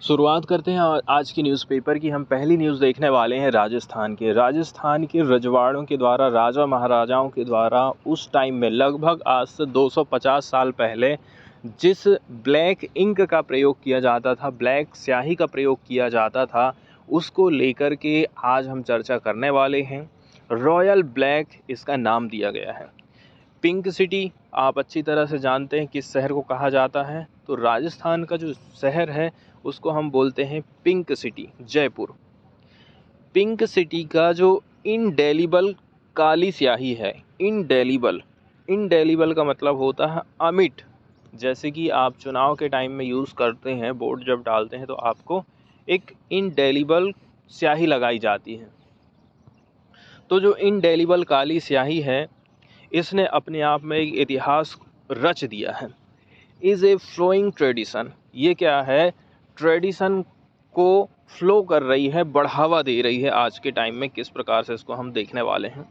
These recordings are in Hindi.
शुरुआत करते हैं आज की न्यूज़पेपर की। हम पहली न्यूज़ देखने वाले हैं राजस्थान के रजवाड़ों के द्वारा, राजा महाराजाओं के द्वारा उस टाइम में लगभग आज से 250 साल पहले जिस ब्लैक इंक का प्रयोग किया जाता था, ब्लैक स्याही का प्रयोग किया जाता था, उसको लेकर के आज हम चर्चा करने वाले हैं। रॉयल ब्लैक इसका नाम दिया गया है। पिंक सिटी आप अच्छी तरह से जानते हैं किस शहर को कहा जाता है। तो राजस्थान का जो शहर है उसको हम बोलते हैं pink city, Jaipur. Pink city का जो इंडेलिबल काली स्याही है, इंडेलिबल का मतलब होता है अमिट। जैसे कि आप चुनाव के टाइम में यूज़ करते हैं, वोट जब डालते हैं तो आपको एक इंडेलिबल स्याही लगाई जाती है। तो जो इंडेलिबल काली स्याही है, इसने अपने आप में एक इतिहास रच दिया है। इज़ ए फ्लोइंग ट्रेडिशन, ये क्या है, ट्रेडिशन को फ्लो कर रही है, बढ़ावा दे रही है आज के टाइम में। किस प्रकार से इसको हम देखने वाले हैं।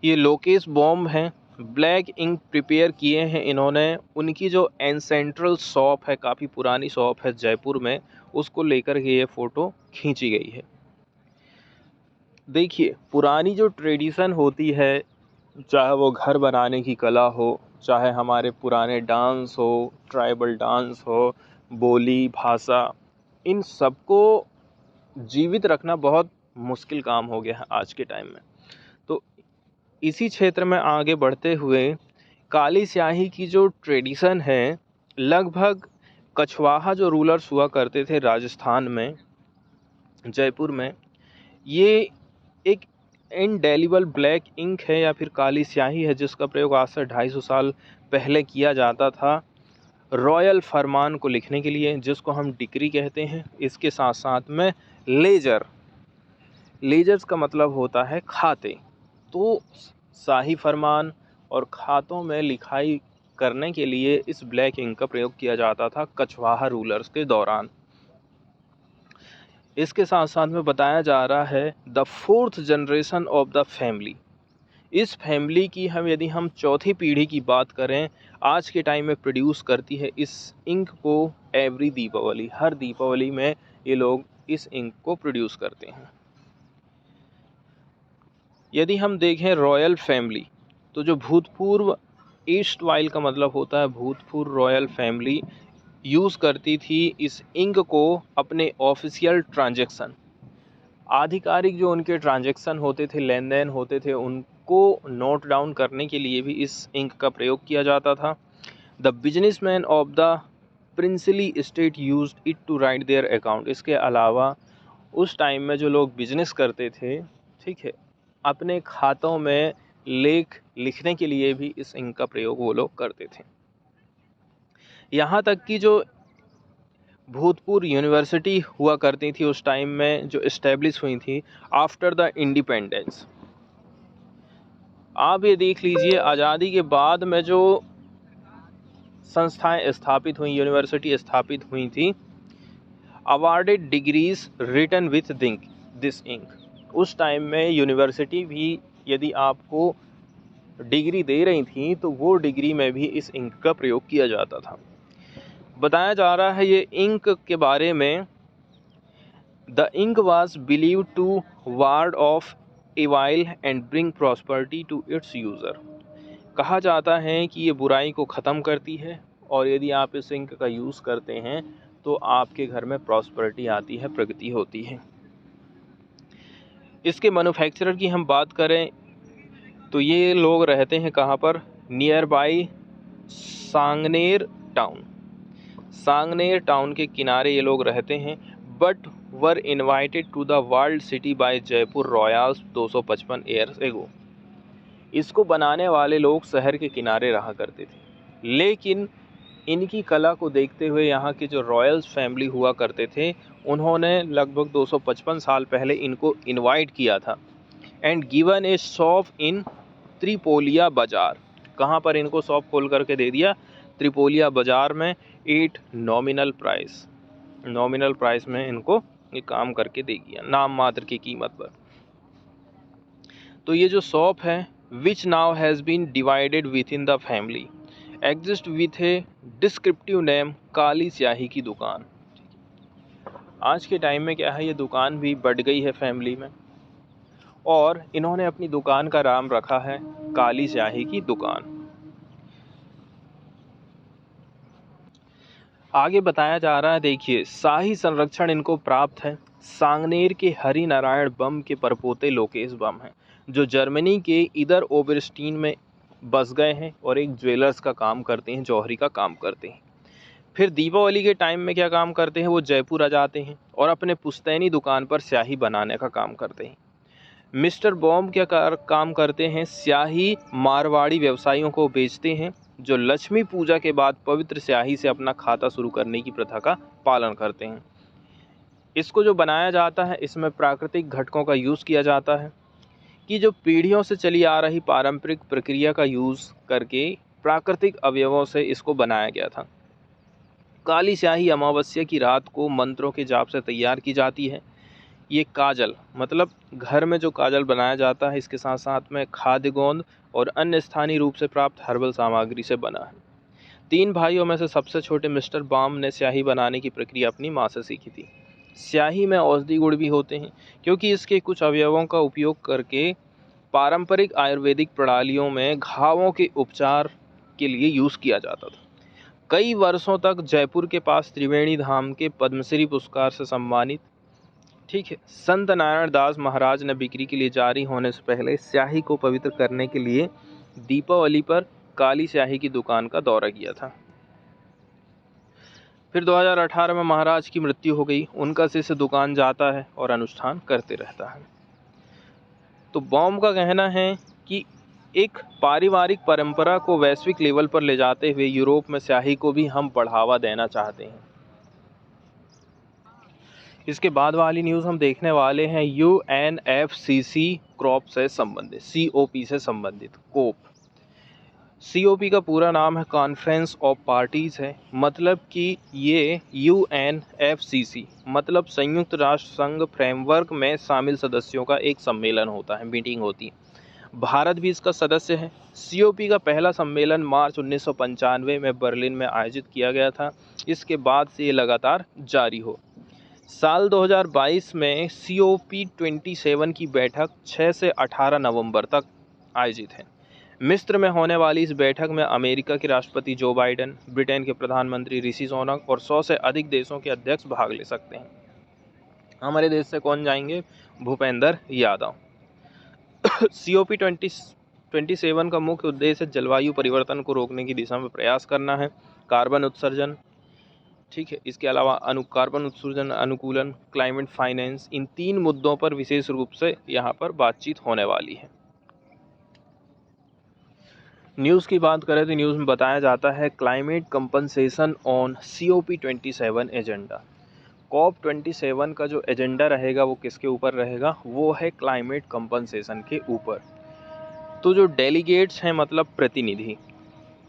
ये लोकेश बॉम्ब हैं, ब्लैक इंक प्रिपेयर किए हैं इन्होंने। उनकी जो एंसेंट्रल शॉप है, काफ़ी पुरानी शॉप है जयपुर में, उसको लेकर के ये फ़ोटो खींची गई है। देखिए, पुरानी जो ट्रेडिशन होती है, चाहे वो घर बनाने की कला हो, चाहे हमारे पुराने डांस हो, ट्राइबल डांस हो, बोली भाषा, इन सबको जीवित रखना बहुत मुश्किल काम हो गया है आज के टाइम में। तो इसी क्षेत्र में आगे बढ़ते हुए काली स्याही की जो ट्रेडिशन है, लगभग कछवाहा जो रूलर्स हुआ करते थे राजस्थान में, जयपुर में, ये एक इंडेलिबल ब्लैक इंक है या फिर काली स्याही है जिसका प्रयोग आज से 250 साल पहले किया जाता था रॉयल फरमान को लिखने के लिए, जिसको हम डिक्री कहते हैं। इसके साथ साथ में लेजर्स का मतलब होता है खाते। तो शाही फरमान और खातों में लिखाई करने के लिए इस ब्लैक इंक का प्रयोग किया जाता था कछवाहा रूलर्स के दौरान। इसके साथ साथ में बताया जा रहा है the 4th generation of the family. इस फैमिली की यदि हम चौथी पीढ़ी की बात करें, आज के टाइम में प्रोड्यूस करती है इस इंक को एवरी दीपावली। हर दीपावली में ये लोग इस इंक को प्रोड्यूस करते हैं। यदि हम देखें रॉयल फैमिली, तो जो भूतपूर्व, ईस्ट वाइल का मतलब होता है भूतपूर्व, रॉयल फैमिली यूज़ करती थी इस इंक को अपने ऑफिशियल ट्रांजैक्शन, आधिकारिक जो उनके ट्रांजैक्शन होते थे, लेन देन होते थे, उनको नोट डाउन करने के लिए भी इस इंक का प्रयोग किया जाता था। The businessman of the princely state used it to write their account. इसके अलावा उस टाइम में जो लोग बिजनेस करते थे, ठीक है, अपने खातों में लेख लिखने के लिए भी इस इंक का प्रयोग वो लोग करते थे। यहाँ तक कि जो भूतपूर्व यूनिवर्सिटी हुआ करती थी उस टाइम में, जो इस्टेब्लिश हुई थी आफ्टर द इंडिपेंडेंस, आप ये देख लीजिए, आज़ादी के बाद में जो संस्थाएं स्थापित हुई, यूनिवर्सिटी स्थापित हुई थी, awarded degrees written with this ink. उस टाइम में यूनिवर्सिटी भी यदि आपको डिग्री दे रही थी तो वो डिग्री में भी इस इंक का प्रयोग किया जाता था। बताया जा रहा है ये इंक के बारे में, the ink was believed to ward off evil and bring prosperity to its user. कहा जाता है कि ये बुराई को ख़त्म करती है और यदि आप इस इंक का यूज़ करते हैं तो आपके घर में प्रॉस्पेरिटी आती है, प्रगति होती है। इसके मैन्युफैक्चरर की हम बात करें तो ये लोग रहते हैं कहाँ पर, nearby Sanganer town. Sanganer town के किनारे ये लोग रहते हैं। But were invited to the world city by Jaipur royals 255 years ago. इसको बनाने वाले लोग शहर के किनारे रहा करते थे, लेकिन इनकी कला को देखते हुए यहाँ के जो रॉयल्स फैमिली हुआ करते थे, उन्होंने लगभग 255 साल पहले इनको इनवाइट किया था and given A shop in Tripolia बाज़ार। कहाँ पर इनको शॉप खोल करके दे दिया, त्रिपोलिया बाज़ार में, 8 नॉमिनल प्राइस में इनको ये काम करके दे दिया, नाम मात्र की कीमत पर। तो ये जो शॉप है, which now has been divided within the family exist with a descriptive name काली स्याही की दुकान। आज के टाइम में क्या है, ये दुकान भी बढ़ गई है फैमिली में और इन्होंने अपनी दुकान का नाम रखा है काली स्याही की दुकान। आगे बताया जा रहा है, देखिए शाही संरक्षण इनको प्राप्त है। सांगनेर के हरि नारायण बम के परपोते लोकेश बम हैं, जो जर्मनी के इधर ओबरस्टीन में बस गए हैं और एक ज्वेलर्स का काम करते हैं, जौहरी का काम करते हैं। फिर दीपावली के टाइम में क्या काम करते हैं, वो जयपुर आ जाते हैं और अपने पुश्तैनी दुकान पर स्याही बनाने का काम करते हैं। मिस्टर बॉम क्या काम करते हैं, स्याही मारवाड़ी व्यवसायियों को बेचते हैं, जो लक्ष्मी पूजा के बाद पवित्र स्याही से अपना खाता शुरू करने की प्रथा का पालन करते हैं। इसको जो बनाया जाता है, इसमें प्राकृतिक घटकों का यूज़ किया जाता है कि जो पीढ़ियों से चली आ रही पारंपरिक प्रक्रिया का यूज़ करके प्राकृतिक अवयवों से इसको बनाया गया था। काली स्याही अमावस्या की रात को मंत्रों के जाप से तैयार की जाती है। ये काजल मतलब घर में जो काजल बनाया जाता है, इसके साथ साथ में खाद्य गोंद और अन्य स्थानीय रूप से प्राप्त हर्बल सामग्री से बना है। 3 भाइयों में से सबसे छोटे मिस्टर बॉम ने स्याही बनाने की प्रक्रिया अपनी माँ से सीखी थी। स्याही में औषधि गुण भी होते हैं, क्योंकि इसके कुछ अवयवों का उपयोग करके पारंपरिक आयुर्वेदिक प्रणालियों में घावों के उपचार के लिए यूज़ किया जाता था। कई वर्षों तक जयपुर के पास त्रिवेणी धाम के पद्मश्री पुरस्कार से सम्मानित, ठीक है, संत नारायण दास महाराज ने बिक्री के लिए जारी होने से पहले स्याही को पवित्र करने के लिए दीपावली पर काली स्याही की दुकान का दौरा किया था। फिर 2018 में महाराज की मृत्यु हो गई। उनका शिष्य दुकान जाता है और अनुष्ठान करते रहता है। तो बॉम का कहना है कि एक पारिवारिक परंपरा को वैश्विक लेवल पर ले जाते हुए यूरोप में स्याही को भी हम बढ़ावा देना चाहते हैं। इसके बाद वाली न्यूज़ हम देखने वाले हैं UNFCCC क्रॉप से संबंधित, COP से संबंधित। COP का पूरा नाम है कॉन्फ्रेंस ऑफ पार्टीज़ है। मतलब कि ये UNFCCC मतलब संयुक्त राष्ट्र संघ फ्रेमवर्क में शामिल सदस्यों का एक सम्मेलन होता है, मीटिंग होती है। भारत भी इसका सदस्य है। COP का पहला सम्मेलन मार्च 1995 में बर्लिन में आयोजित किया गया था। इसके बाद से ये लगातार जारी हो। साल 2022 में COP27 की बैठक 6 से 18 नवंबर तक आयोजित है। मिस्र में होने वाली इस बैठक में अमेरिका के राष्ट्रपति जो बाइडेन, ब्रिटेन के प्रधानमंत्री ऋषि सुनक और 100 से अधिक देशों के अध्यक्ष भाग ले सकते हैं। हमारे देश से कौन जाएंगे? भूपेंद्र यादव। COP27 का मुख्य उद्देश्य जलवायु परिवर्तन को रोकने की दिशा में प्रयास करना है। कार्बन उत्सर्जन, ठीक है, इसके अलावा कार्बन उत्सर्जन अनुकूलन, क्लाइमेट फाइनेंस, इन 3 मुद्दों पर विशेष रूप से यहाँ पर बातचीत होने वाली है। न्यूज़ की बात करें तो न्यूज़ में बताया जाता है climate compensation on COP27 agenda. COP27 का जो एजेंडा रहेगा वो किसके ऊपर रहेगा? वो है क्लाइमेट कंपनसेशन के ऊपर। तो जो डेलीगेट्स हैं मतलब प्रतिनिधि,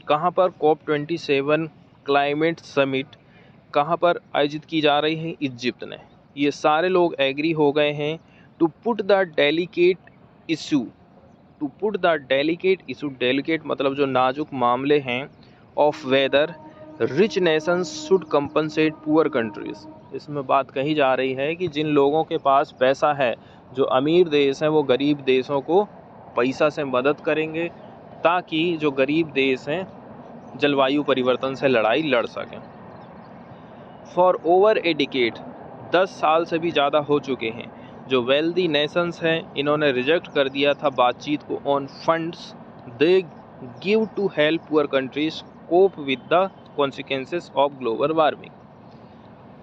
कहाँ पर COP27 क्लाइमेट समिट कहाँ पर आयोजित की जा रही है? इजिप्ट ने। ये सारे लोग एग्री हो गए हैं to put the delicate issue, delicate मतलब जो नाजुक मामले हैं, of whether rich nations should compensate poor countries. इसमें बात कही जा रही है कि जिन लोगों के पास पैसा है, जो अमीर देश हैं, वो गरीब देशों को पैसा से मदद करेंगे ताकि जो गरीब देश हैं जलवायु परिवर्तन से लड़ाई लड़ सकें। फॉर ओवर ए डिकेड, 10 साल से भी ज़्यादा हो चुके हैं, जो वेल्दी नेशंस हैं इन्होंने रिजेक्ट कर दिया था बातचीत को on funds they give to help poor countries cope with the consequences of global warming.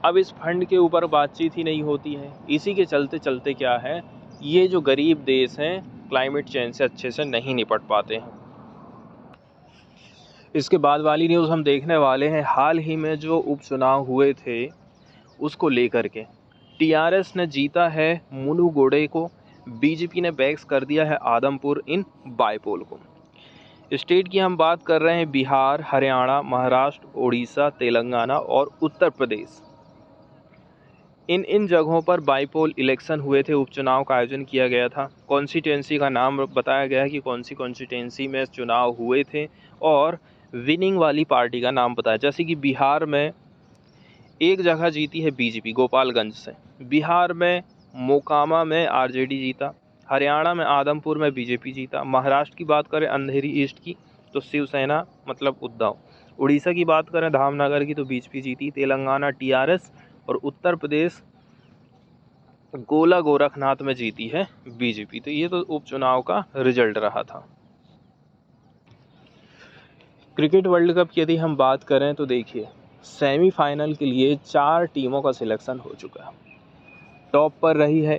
अब इस फंड के ऊपर बातचीत ही नहीं होती है। इसी के चलते चलते क्या है, ये जो गरीब देश हैं क्लाइमेट चेंज से अच्छे से नहीं निपट पाते हैं। इसके बाद वाली न्यूज़ हम देखने वाले हैं, हाल ही में जो उपचुनाव हुए थे उसको लेकर के TRS ने जीता है मुनुगोडे को, BJP ने बैक्स कर दिया है आदमपुर इन बाईपोल को। स्टेट की हम बात कर रहे हैं, बिहार, हरियाणा, महाराष्ट्र, उड़ीसा, तेलंगाना और उत्तर प्रदेश। इन जगहों पर बाईपोल इलेक्शन हुए थे, उपचुनाव का आयोजन किया गया था। कॉन्स्टिट्यूंसी का नाम बताया गया है कि कौन सी कॉन्स्टिट्यूंसी में चुनाव हुए थे और विनिंग वाली पार्टी का नाम बताएं। जैसे कि बिहार में एक जगह जीती है बीजेपी गोपालगंज से, बिहार में मोकामा में आरजेडी जीता, हरियाणा में आदमपुर में बीजेपी जीता, महाराष्ट्र की बात करें अंधेरी ईस्ट की तो शिवसेना मतलब उद्धव, उड़ीसा की बात करें धामनगर की तो बीजेपी जीती, तेलंगाना टीआरएस और उत्तर प्रदेश गोला गोरखनाथ में जीती है बीजेपी। तो ये तो उपचुनाव का रिजल्ट रहा था। क्रिकेट वर्ल्ड कप की यदि हम बात करें तो देखिए सेमीफाइनल के लिए 4 टीमों का सिलेक्शन हो चुका है। टॉप पर रही है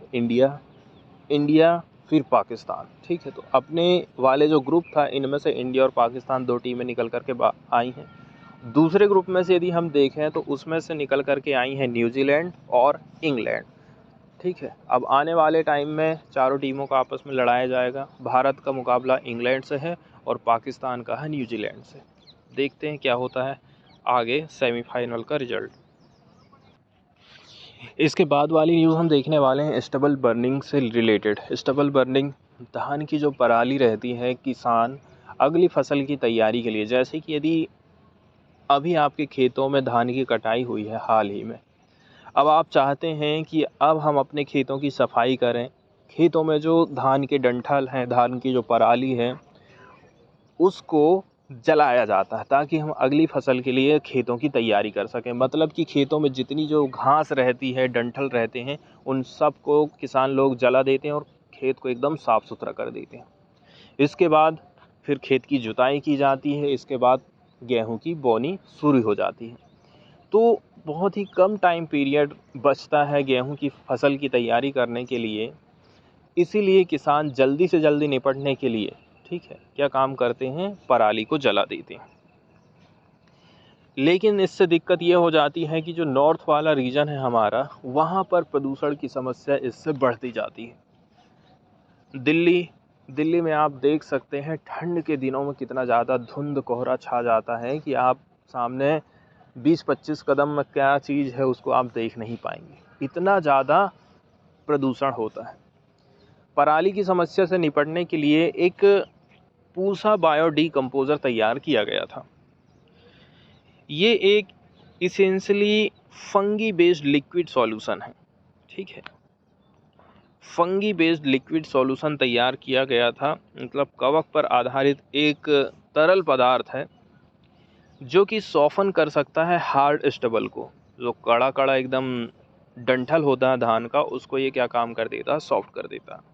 इंडिया फिर पाकिस्तान, ठीक है। तो अपने वाले जो ग्रुप था इनमें से इंडिया और पाकिस्तान 2 टीमें निकल करके आई हैं। दूसरे ग्रुप में से यदि हम देखें तो उसमें से निकल करके आई हैं न्यूजीलैंड और इंग्लैंड, ठीक है। अब आने वाले टाइम में चारों टीमों का आपस में लड़ाया जाएगा। भारत का मुकाबला इंग्लैंड से है और पाकिस्तान का है न्यूजीलैंड से। देखते हैं क्या होता है आगे सेमीफाइनल का रिजल्ट। इसके बाद वाली न्यूज़ हम देखने वाले हैं स्टबल बर्निंग से रिलेटेड। स्टबल बर्निंग धान की जो पराली रहती है किसान अगली फसल की तैयारी के लिए, जैसे कि यदि अभी आपके खेतों में धान की कटाई हुई है हाल ही में, अब आप चाहते हैं कि अब हम अपने खेतों की सफाई करें, खेतों में जो धान के डंठल हैं, धान की जो पराली है उसको जलाया जाता है ताकि हम अगली फसल के लिए खेतों की तैयारी कर सकें। मतलब कि खेतों में जितनी जो घास रहती है, डंठल रहते हैं, उन सब को किसान लोग जला देते हैं और खेत को एकदम साफ़ सुथरा कर देते हैं। इसके बाद फिर खेत की जुताई की जाती है, इसके बाद गेहूं की बोनी शुरू हो जाती है। तो बहुत ही कम टाइम पीरियड बचता है गेहूं की फसल की तैयारी करने के लिए, इसीलिए किसान जल्दी से जल्दी निपटने के लिए, ठीक है, क्या काम करते हैं, पराली को जला देते हैं। लेकिन इससे दिक्कत ये हो जाती है कि जो नॉर्थ वाला रीजन है हमारा, वहाँ पर प्रदूषण की समस्या इससे बढ़ती जाती है। दिल्ली में आप देख सकते हैं ठंड के दिनों में कितना ज़्यादा धुंध कोहरा छा जाता है कि आप सामने 20-25 कदम में क्या चीज़ है उसको आप देख नहीं पाएंगे, इतना ज़्यादा प्रदूषण होता है। पराली की समस्या से निपटने के लिए एक पूसा बायो डीकम्पोज़र तैयार किया गया था। ये एक essentially fungi based liquid solution है, ठीक है। फंगी बेस्ड लिक्विड सॉल्यूशन तैयार किया गया था, मतलब कवक पर आधारित एक तरल पदार्थ है जो कि सॉफन कर सकता है हार्ड स्टबल को। जो कड़ा कड़ा एकदम डंठल होता है धान का, उसको ये क्या काम कर देता है, सॉफ्ट कर देता है।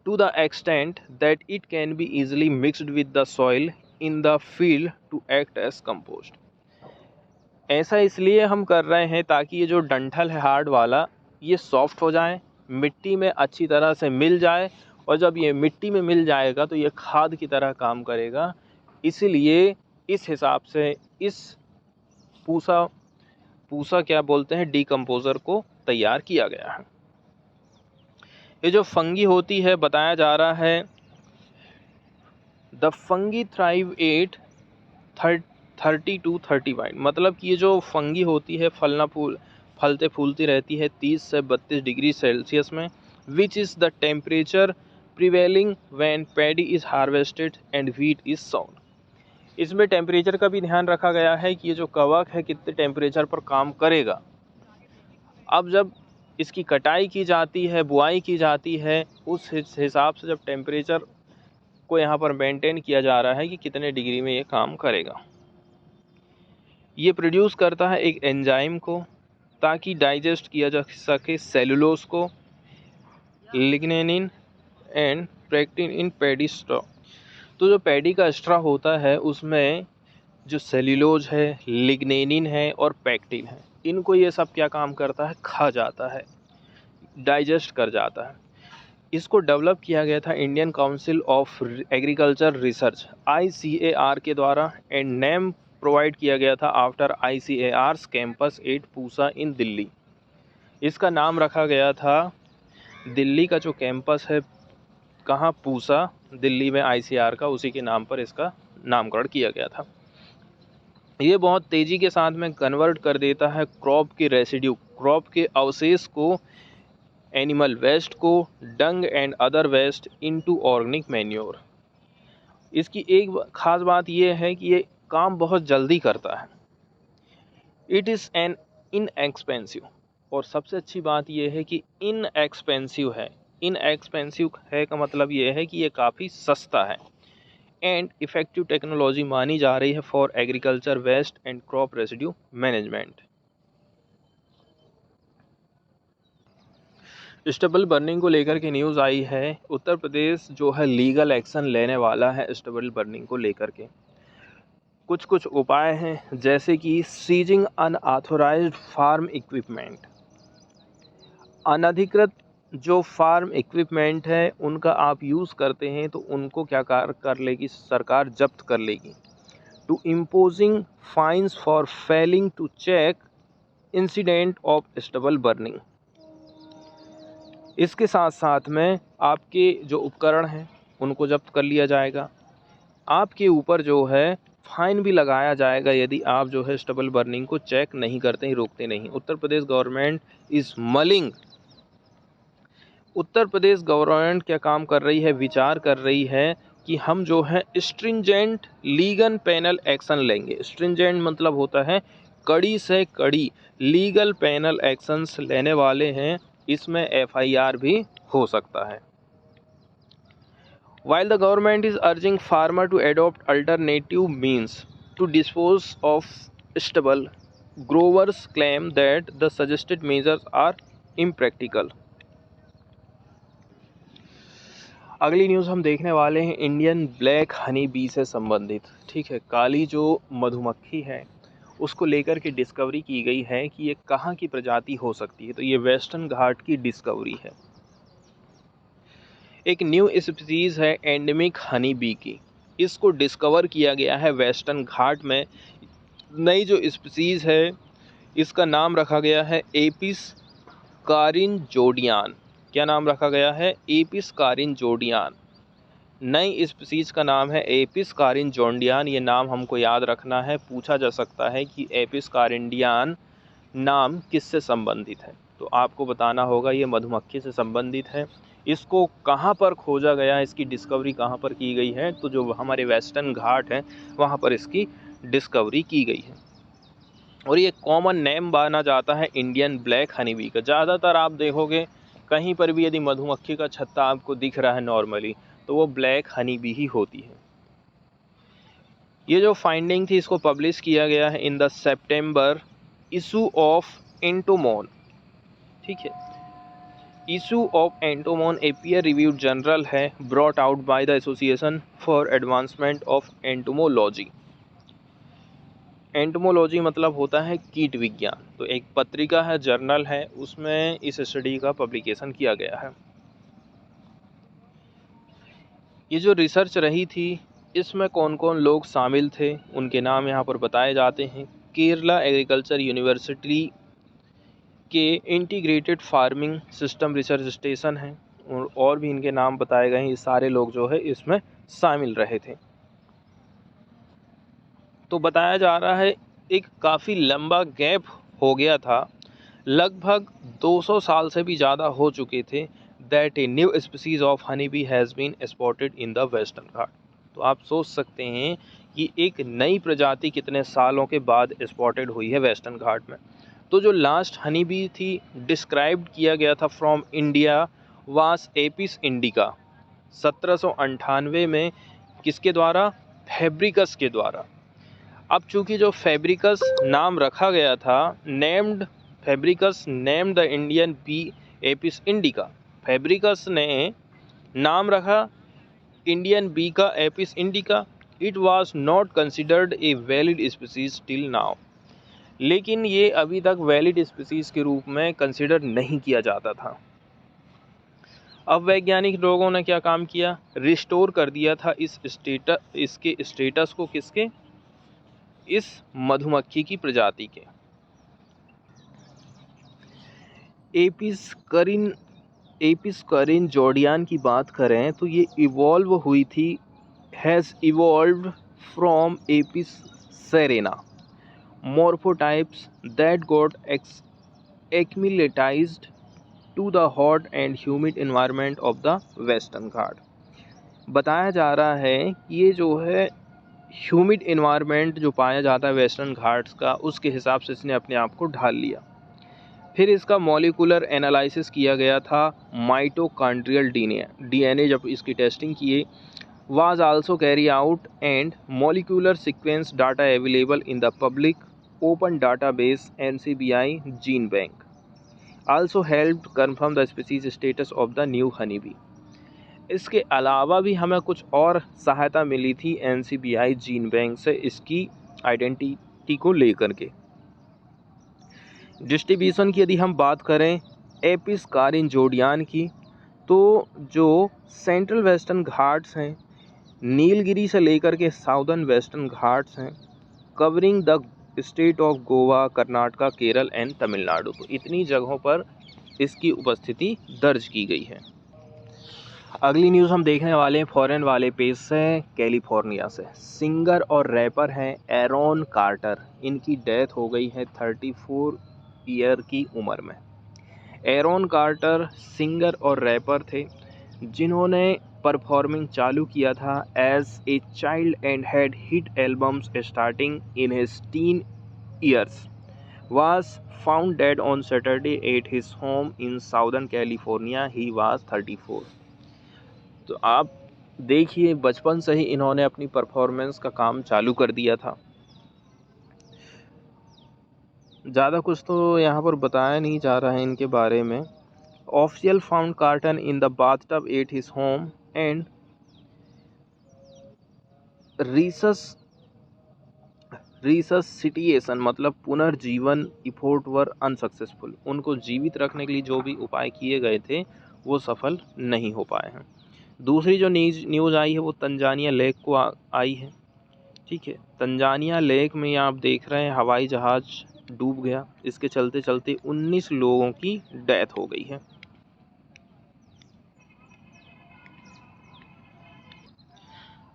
To the extent that it can be easily mixed with the soil in the field to act as compost। ऐसा इसलिए हम कर रहे हैं ताकि ये जो डंठल है हार्ड वाला, ये सॉफ्ट हो जाए, मिट्टी में अच्छी तरह से मिल जाए, और जब ये मिट्टी में मिल जाएगा तो ये खाद की तरह काम करेगा। इसीलिए इस हिसाब से इस पूसा क्या बोलते हैं, डीकम्पोज़र को तैयार किया गया है। ये जो फंगी होती है, बताया जा रहा है the fungi thrive at 30 to 35, मतलब कि ये जो फंगी होती है फलते फूलती रहती है 30 से 32 डिग्री सेल्सियस में, which is the temperature prevailing when paddy is harvested and wheat is sown. इसमें टेम्परेचर का भी ध्यान रखा गया है कि ये जो कवक है कितने टेम्परेचर पर काम करेगा। अब जब इसकी कटाई की जाती है, बुआई की जाती है, उस हिसाब से जब टेम्परेचर को यहाँ पर मेंटेन किया जा रहा है कि कितने डिग्री में ये काम करेगा। ये प्रोड्यूस करता है एक एंजाइम को ताकि डाइजेस्ट किया जा सके सेलुलोज को, lignin and pectin in paddy straw. तो जो पैडी का स्ट्रॉ होता है उसमें जो सेलुलोज है, लिग्नेनिन है और पेक्टिन है, इनको ये सब क्या काम करता है, खा जाता है, डाइजेस्ट कर जाता है। इसको डेवलप किया गया था Indian council of agriculture research ICAR के द्वारा, एंड नेम प्रोवाइड किया गया था after ICAR's campus at Pusa in Delhi. इसका नाम रखा गया था, दिल्ली का जो कैंपस है कहाँ, पूसा दिल्ली में ICAR का, उसी के नाम पर इसका नामकरण किया गया था। ये बहुत तेज़ी के साथ में कन्वर्ट कर देता है क्रॉप के रेसिड्यू, क्रॉप के अवशेष को, एनिमल वेस्ट को, dung and other waste into organic manure. इसकी एक ख़ास बात ये है कि ये काम बहुत जल्दी करता है। इट इज़ एन इनएक्सपेंसिव, और सबसे अच्छी बात ये है कि इनएक्सपेंसिव है। इनएक्सपेंसिव है का मतलब ये है कि ये काफ़ी सस्ता है। एंड इफ़ेक्टिव टेक्नोलॉजी मानी जा रही है for agriculture waste and crop residue management. Stubble burning को लेकर के न्यूज़ आई है। उत्तर प्रदेश जो है लीगल एक्शन लेने वाला है स्टबल बर्निंग को लेकर के। कुछ कुछ उपाय हैं, जैसे कि सीजिंग अनऑथोराइज्ड फार्म इक्विपमेंट। अनधिकृत जो फार्म इक्विपमेंट है उनका आप यूज़ करते हैं तो उनको क्या कर लेगी सरकार, जब्त कर लेगी। To imposing fines for failing to check incident of stubble burning. इसके साथ साथ में आपके जो उपकरण हैं उनको जब्त कर लिया जाएगा। आपके ऊपर जो है फाइन भी लगाया जाएगा यदि आप जो है स्टबल बर्निंग को चेक नहीं करते हैं, रोकते नहीं। Uttar Pradesh government is mulling. Uttar Pradesh government क्या काम कर रही है, विचार कर रही है कि हम जो है स्ट्रिंजेंट लीगल पेनल एक्शन लेंगे। स्ट्रिंजेंट मतलब होता है कड़ी से कड़ी लीगल पेनल एक्शंस लेने वाले हैं। इसमें एफआईआर भी हो सकता है। While the government is urging farmer to adopt alternative means to dispose of stubble, growers claim that the suggested measures are impractical. अगली न्यूज़ हम देखने वाले हैं इंडियन ब्लैक हनी बी से संबंधित। ठीक है, काली जो मधुमक्खी है उसको लेकर के डिस्कवरी की गई है कि ये कहाँ की प्रजाति हो सकती है। तो ये वेस्टर्न घाट की डिस्कवरी है। एक न्यू स्पीसीज़ है एंडेमिक हनी बी की। इसको डिस्कवर किया गया है वेस्टर्न घाट में। नई जो स्पीसीज़ है इसका नाम रखा गया है एपिस कारिनजोडियान। क्या नाम रखा गया है? एपिस कारिनजोडियान। नई स्पीसीज़ का नाम है एपिस कारिनजोडियान। ये नाम हमको याद रखना है। पूछा जा सकता है कि एपिस कारिनडियान नाम किससे संबंधित है, तो आपको बताना होगा ये मधुमक्खी से संबंधित है। इसको कहाँ पर खोजा गया है, इसकी डिस्कवरी कहाँ पर की गई है? तो जो हमारे वेस्टर्न घाट हैं वहाँ पर इसकी डिस्कवरी की गई है। और ये कॉमन नेम माना जाता है इंडियन ब्लैक हनी बी का। ज़्यादातर आप देखोगे कहीं पर भी यदि मधुमक्खी का छत्ता आपको दिख रहा है नॉर्मली, तो वो ब्लैक हनी बी ही होती है। ये जो फाइंडिंग थी इसको पब्लिश किया गया है in the September issue of Entomon. ठीक है, issue of Entomon a peer reviewed journal है brought out by the association for advancement of entomology. Entomology मतलब होता है कीट विज्ञान। तो एक पत्रिका है, जर्नल है, उसमें इस स्टडी का पब्लिकेशन किया गया है। ये जो रिसर्च रही थी इसमें कौन कौन लोग शामिल थे उनके नाम यहाँ पर बताए जाते हैं। केरला एग्रीकल्चर यूनिवर्सिटी के integrated farming system research station है, और भी इनके नाम बताए गए हैं। ये सारे लोग जो है इसमें शामिल रहे थे। तो बताया जा रहा है एक काफ़ी लंबा गैप हो गया था, लगभग 200 साल से भी ज़्यादा हो चुके थे, that a new species of honey bee has been spotted in the western Ghat. तो आप सोच सकते हैं कि एक नई प्रजाति कितने सालों के बाद स्पॉटेड हुई है वेस्टर्न घाट में। तो जो लास्ट हनी बी थी डिस्क्राइब किया गया था फ्रॉम इंडिया वास एपिस इंडिका 1798 में। किसके द्वारा? फैब्रिकस के द्वारा। अब चूंकि जो फैब्रिकस नाम रखा गया था, named Fabricius named the Indian bee Apis indica. Fabricius ने नाम रखा इंडियन बी का Apis indica. It was not considered a valid species till now. लेकिन ये अभी तक वैलिड स्पीसीज के रूप में कंसिडर नहीं किया जाता था। अब वैज्ञानिक लोगों ने क्या काम किया? रिस्टोर कर दिया था इसके स्टेटस को। किसके? इस मधुमक्खी की प्रजाति के। एपिस कारिनजोडियान की बात करें तो ये इवॉल्व हुई थी, has evolved from Apis Serena morphotypes that got acclimatized to the hot and humid environment of the Western Ghat। बताया जा रहा है कि ये जो है ह्यूमिड इन्वायरमेंट जो पाया जाता है वेस्टर्न घाट्स का, उसके हिसाब से इसने अपने आप को ढाल लिया। फिर इसका मॉलिक्यूलर एनालिसिस किया गया था, माइटोकॉन्ड्रियल डीएनए जब इसकी टेस्टिंग किए, was also carry out and molecular sequence data available in the public open database NCBI Gene Bank also helped confirm the species status of the new honeybee। इसके अलावा भी हमें कुछ और सहायता मिली थी NCBI जीन बैंक से इसकी आइडेंटिटी को लेकर के। डिस्ट्रीब्यूशन की यदि हम बात करें एपिस कारिनजोडियान की, तो जो सेंट्रल वेस्टर्न घाट्स हैं, नीलगिरी से लेकर के साउदर्न वेस्टर्न घाट्स हैं, covering the state of Goa, Karnataka, Kerala and Tamil Nadu, तो इतनी जगहों पर इसकी उपस्थिति दर्ज की गई है। अगली न्यूज़ हम देखने वाले हैं फॉरेन वाले पेज से, कैलिफोर्निया से। सिंगर और रैपर हैं एरॉन कार्टर, इनकी डेथ हो गई है 34 ईयर की उम्र में। एरॉन कार्टर सिंगर और रैपर थे जिन्होंने परफॉर्मिंग चालू किया था as a child and had hit albums starting in his teen years. was found dead on Saturday at his home in Southern California. He was 34। तो आप देखिए बचपन से ही इन्होंने अपनी परफॉर्मेंस का काम चालू कर दिया था। ज़्यादा कुछ तो यहाँ पर बताया नहीं जा रहा है इनके बारे में। Official found Carter in the bathtub at his home and resuscitation मतलब पुनर्जीवन इफोर्ट वर अनसक्सेसफुल। उनको जीवित रखने के लिए जो भी उपाय किए गए थे वो सफल नहीं हो पाए हैं। दूसरी जो न्यूज़ आई है वो तंजानिया लेक को आई है। ठीक है, तंजानिया लेक में आप देख रहे हैं हवाई जहाज़ डूब गया, इसके चलते चलते 19 लोगों की डेथ हो गई है।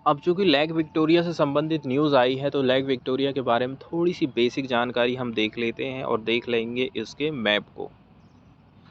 अब चूँकि लेक विक्टोरिया से संबंधित न्यूज़ आई है तो लेक विक्टोरिया के बारे में थोड़ी सी बेसिक जानकारी हम देख लेते हैं और देख लेंगे इसके मैप को।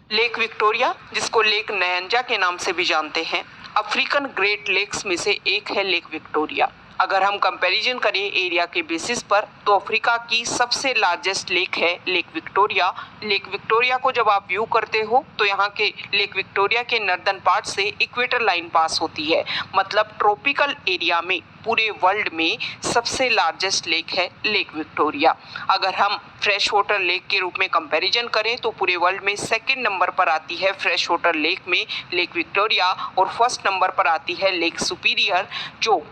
लेक विक्टोरिया, जिसको लेक नयंजा के नाम से भी जानते हैं, अफ्रीकन ग्रेट लेक्स में से एक है लेक विक्टोरिया। अगर हम कंपैरिजन करें एरिया के बेसिस पर तो अफ्रीका की सबसे लार्जेस्ट लेक है लेक विक्टोरिया। लेक विक्टोरिया को जब आप व्यू करते हो तो यहाँ के लेक विक्टोरिया के नॉर्दर्न पार्ट से इक्वेटर लाइन पास होती है, मतलब ट्रॉपिकल एरिया में पूरे वर्ल्ड में सबसे लार्जेस्ट लेक है लेक विक्टोरिया। अगर हम फ्रेश वाटर लेक के रूप में कंपैरिजन करें तो पूरे वर्ल्ड में सेकंड नंबर पर आती है फ्रेश वाटर लेक में लेक विक्टोरिया, और फर्स्ट नंबर पर आती है लेक सुपीरियर। जो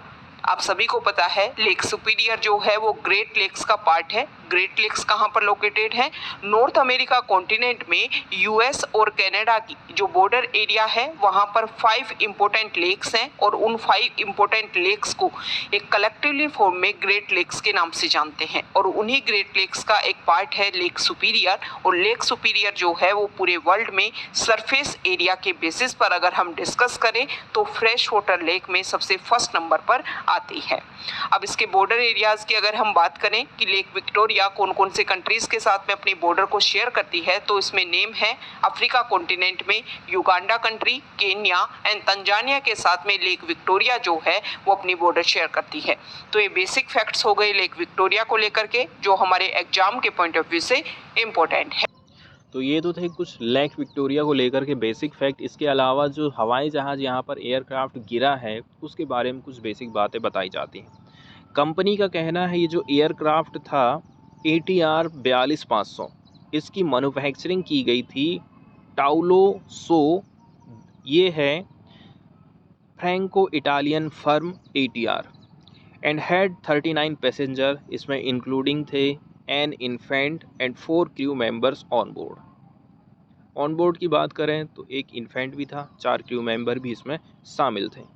आप सभी को पता है लेक सुपीरियर जो है वो ग्रेट लेक्स का पार्ट है। ग्रेट लेक्स कहाँ पर लोकेटेड है? नॉर्थ अमेरिका कॉन्टिनेंट में यूएस और कनाडा की जो बॉर्डर एरिया है वहाँ पर 5 इंपॉर्टेंट लेक्स हैं, और उन 5 इंपॉर्टेंट लेक्स को एक कलेक्टिवली फॉर्म में ग्रेट लेक्स के नाम से जानते हैं, और उन्हीं ग्रेट लेक्स का एक पार्ट है लेक सुपीरियर। और लेक सुपीरियर जो है वो पूरे वर्ल्ड में सरफेस एरिया के बेसिस पर अगर हम डिस्कस करें तो फ्रेश वाटर लेक में सबसे फर्स्ट नंबर पर आती है। अब इसके बॉर्डर एरियाज की अगर हम बात करें कि लेक विक्टोरिया कौन कौन से कंट्रीज के साथ में अपनी बॉर्डर को शेयर करती है, तो इसमें नेम है अफ्रीका कॉन्टिनेंट में Uganda country, Kenya and Tanzania के साथ में लेक विक्टोरिया जो है वो अपनी बॉर्डर शेयर करती है। तो ये बेसिक फैक्ट्स हो गए लेक विक्टोरिया को लेकर के जो हमारे एग्जाम के पॉइंट ऑफ व्यू से इम्पोर्टेंट है। तो ये तो थे कुछ लेक विक्टोरिया को लेकर के बेसिक फैक्ट। इसके अलावा जो हवाई जहाज़ यहाँ पर एयरक्राफ्ट गिरा है उसके बारे में कुछ बेसिक बातें बताई जाती हैं। कंपनी का कहना है ये जो एयरक्राफ्ट था ATR 42-500, इसकी मैन्युफैक्चरिंग की गई थी टाउलो सो, ये है Franco Italian firm ATR, and had 39 passenger, इसमें इंक्लूडिंग थे an infant and 4 crew members on board. On board की बात करें तो एक इन्फेंट भी था, 4 क्रू मेंबर भी इसमें शामिल थे।